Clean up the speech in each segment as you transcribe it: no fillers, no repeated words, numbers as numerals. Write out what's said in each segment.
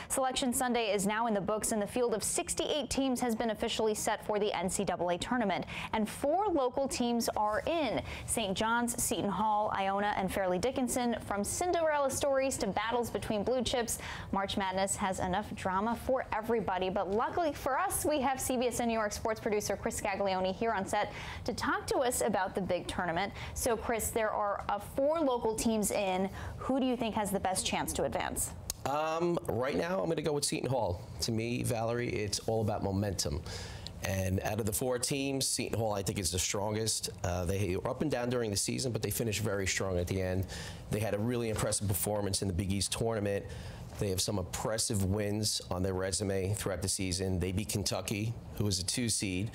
Selection Sunday is now in the books, and the field of 68 teams has been officially set for the NCAA tournament. And 4 local teams are in: St. John's, Seton Hall, Iona, and Fairleigh Dickinson. From Cinderella stories to battles between blue chips, March Madness has enough drama for everybody. But luckily for us, we have CBSN New York sports producer Chris Scaglione here on set to talk to us about the big tournament. So, Chris, there are 4 local teams in. Who do you think has the best chance to advance? Right now, I'm going to go with Seton Hall. To me, Valerie, it's all about momentum. And out of the 4 teams, Seton Hall, I think, is the strongest. They were up and down during the season, but they finished very strong at the end. They had a really impressive performance in the Big East tournament. They have some impressive wins on their resume throughout the season. They beat Kentucky, who was a 2 seed.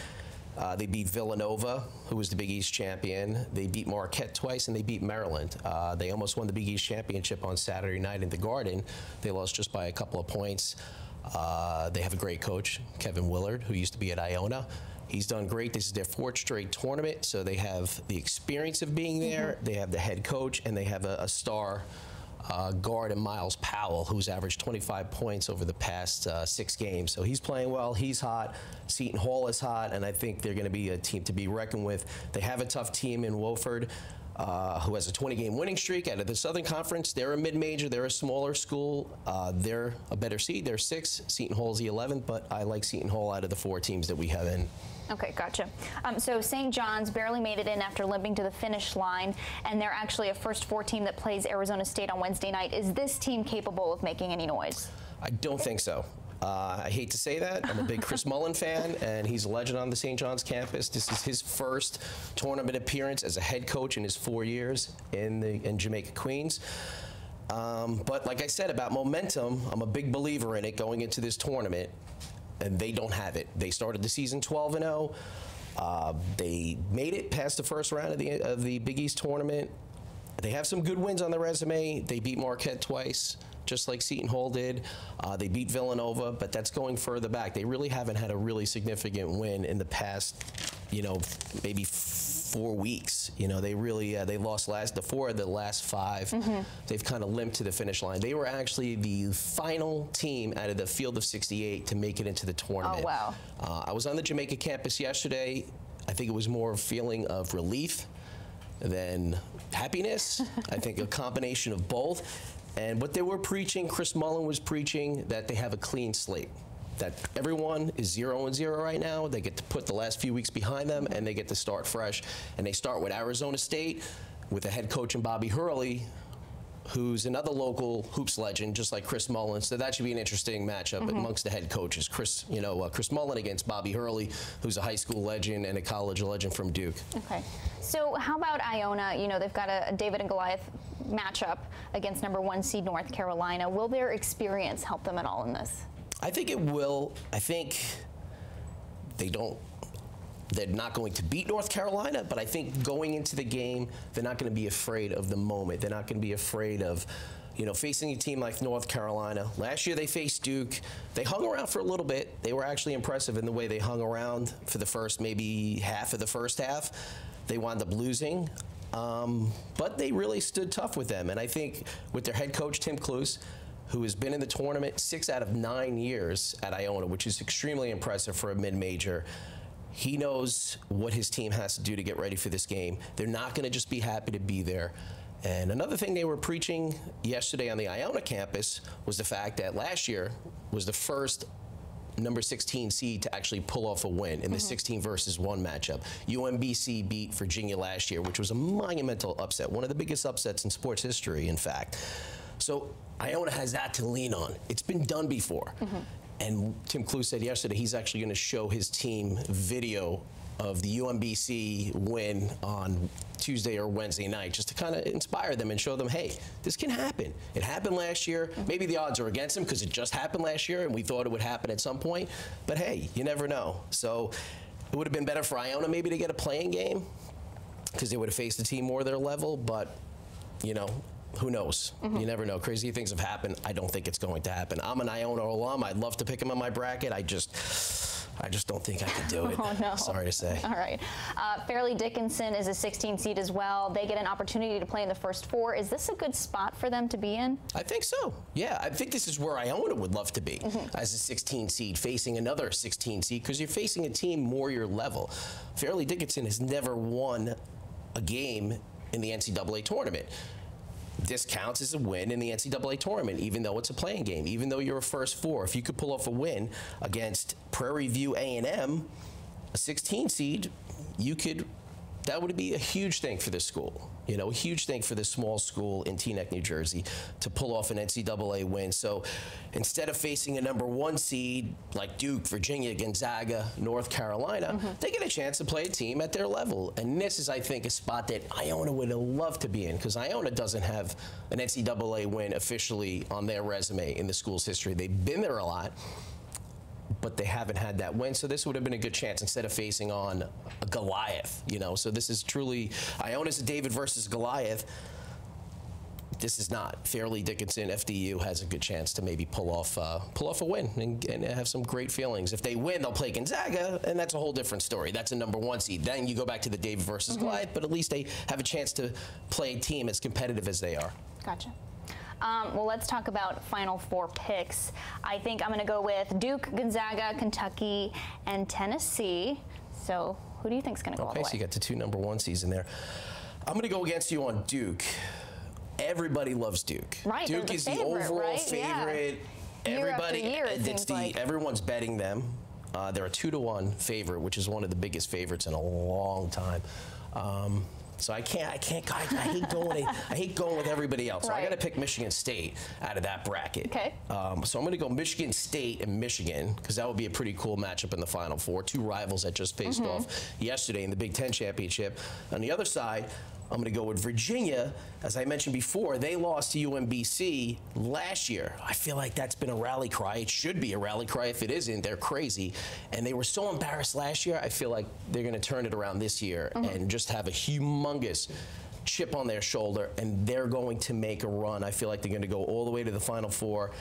They beat Villanova, who was the Big East champion. They beat Marquette twice, and they beat Maryland. They almost won the Big East championship on Saturday night in the Garden. They lost just by a couple of points. They have a great coach, Kevin Willard, who used to be at Iona. He's done great. This is their 4th straight tournament, so they have the experience of being there. They have the head coach, and they have a star guard in Miles Powell, who's averaged 25 points over the past 6 games. So he's playing well. He's hot. Seton Hall is hot, and I think they're going to be a team to be reckoned with. They have a tough team in Wofford, who has a 20-game winning streak out of the Southern Conference. They're a mid-major. They're a smaller school. They're a better seed. They're 6th. Seton Hall's the 11th, but I like Seton Hall out of the 4 teams that we have in. Okay, gotcha. So St. John's barely made it in after limping to the finish line, and they're actually a first 4 team that plays Arizona State on Wednesday night. Is this team capable of making any noise? I don't think so. I hate to say that. I'm a big Chris Mullen fan, and he's a legend on the St. John's campus. This is his first tournament appearance as a head coach in his 4 years in Jamaica, Queens. But like I said about momentum, I'm a big believer in it going into this tournament, and they don't have it. They started the season 12-0. They made it past the first round of the Big East tournament. They have some good wins on their resume. They beat Marquette twice, just like Seton Hall did. They beat Villanova, but that's going further back. They really haven't had a really significant win in the past, maybe 4 weeks. They really they lost the 4 of the last 5. They've kind of limped to the finish line. They were actually the final team out of the field of 68 to make it into the tournament. Oh, wow. I was on the Jamaica campus yesterday. I think it was more a feeling of relief than happiness. I think a combination of both. And what they were preaching, Chris Mullen was preaching, that they have a clean slate. That everyone is 0-0 right now. They get to put the last few weeks behind them, and they get to start fresh. And they start with Arizona State, with a head coach in Bobby Hurley, who's another local hoops legend, just like Chris Mullen. So that should be an interesting matchup amongst the head coaches. Chris Mullen against Bobby Hurley, who's a high school legend and a college legend from Duke. Okay. So how about Iona? They've got a David and Goliath matchup against #1 seed North Carolina. Will their experience help them at all in this? I think it will. I think they're not going to beat North Carolina, but I think going into the game, they're not going to be afraid of the moment. They're not going to be afraid of, facing a team like North Carolina. Last year they faced Duke. They hung around for a little bit. They were actually impressive in the way they hung around for the first maybe half of the first half. They wound up losing, but they really stood tough with them. And I think with their head coach, Tim Cluse, who has been in the tournament 6 out of 9 years at Iona, which is extremely impressive for a mid-major. He knows what his team has to do to get ready for this game. They're not going to just be happy to be there. And another thing they were preaching yesterday on the Iona campus was the fact that last year was the first #16 seed to actually pull off a win in the 16 versus 1 matchup. UMBC beat Virginia last year, which was a monumental upset, one of the biggest upsets in sports history, in fact. So Iona has that to lean on. It's been done before. And Tim Cluse said yesterday he's actually going to show his team video of the UMBC win on Tuesday or Wednesday night, just to kind of inspire them and show them, hey, this can happen. It happened last year. Maybe the odds are against them because it just happened last year and we thought it would happen at some point. But hey, you never know. So it would have been better for Iona maybe to get a playing game because they would have faced a team more their level. But, who knows? You never know. Crazy things have happened. I don't think it's going to happen. I'm an Iona alum. I'd love to pick him in my bracket. I just don't think I could do it. Oh, no. Sorry to say. All right. Fairleigh Dickinson is a 16 seed as well. They get an opportunity to play in the first 4. Is this a good spot for them to be in? I think so. Yeah, I think this is where Iona would love to be as a 16 seed, facing another 16 seed, because you're facing a team more your level. Fairleigh Dickinson has never won a game in the NCAA tournament. This counts as a win in the NCAA tournament, even though it's a playing game, even though you're a first 4. If you could pull off a win against Prairie View A&M, a 16 seed, that would be a huge thing for this school. You know, a huge thing for this small school in Teaneck, New Jersey, to pull off an NCAA win. So instead of facing a number 1 seed like Duke, Virginia, Gonzaga, North Carolina, they get a chance to play a team at their level. And this is, I think, a spot that Iona would love to be in, because Iona doesn't have an NCAA win officially on their resume in the school's history. They've been there a lot, but they haven't had that win, so this would have been a good chance instead of facing on a Goliath, you know. So this is truly, Iona's a David versus Goliath. This is not. Fairleigh Dickinson, FDU, has a good chance to maybe pull off a win and have some great feelings. If they win, they'll play Gonzaga, and that's a whole different story. That's a number 1 seed. Then you go back to the David versus Goliath, but at least they have a chance to play a team as competitive as they are. Gotcha. Well, let's talk about Final 4 picks. I think I'm going to go with Duke, Gonzaga, Kentucky, and Tennessee. So who do you think is going to go all the way? Okay, so you got the 2 number 1 seeds in there. I'm going to go against you on Duke. Everybody loves Duke. Right, Duke is the overall favorite. Year after year, it seems like. Everyone's betting them. They're a 2-1 favorite, which is one of the biggest favorites in a long time. So I hate going with everybody else. So I got to pick Michigan State out of that bracket. Okay. So I'm going to go Michigan State and Michigan, because that would be a pretty cool matchup in the Final 4. 2 rivals that just faced off yesterday in the Big Ten championship. On the other side, I'm going to go with Virginia. As I mentioned before, they lost to UMBC last year. I feel like that's been a rally cry. It should be a rally cry. If it isn't, they're crazy. And they were so embarrassed last year. I feel like they're going to turn it around this year and just have a humongous chip on their shoulder, and they're going to make a run. I feel like they're going to go all the way to the Final 4.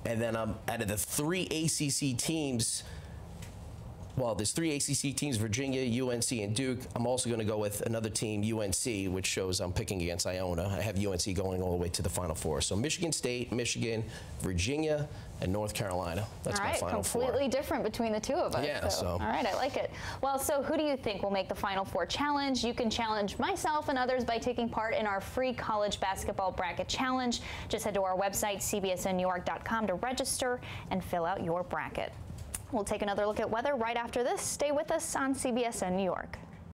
And then out of the 3 ACC teams, well, there's 3 ACC teams, Virginia, UNC, and Duke. I'm also going to go with another team, UNC, which shows I'm picking against Iona. I have UNC going all the way to the Final 4. So Michigan State, Michigan, Virginia, and North Carolina. That's my Final 4. Completely different between the 2 of us. Yeah, so. All right, I like it. Well, so who do you think will make the Final 4 challenge? You can challenge myself and others by taking part in our free college basketball bracket challenge. Just head to our website, cbsnnewyork.com, to register and fill out your bracket. We'll take another look at weather right after this. Stay with us on CBSN New York.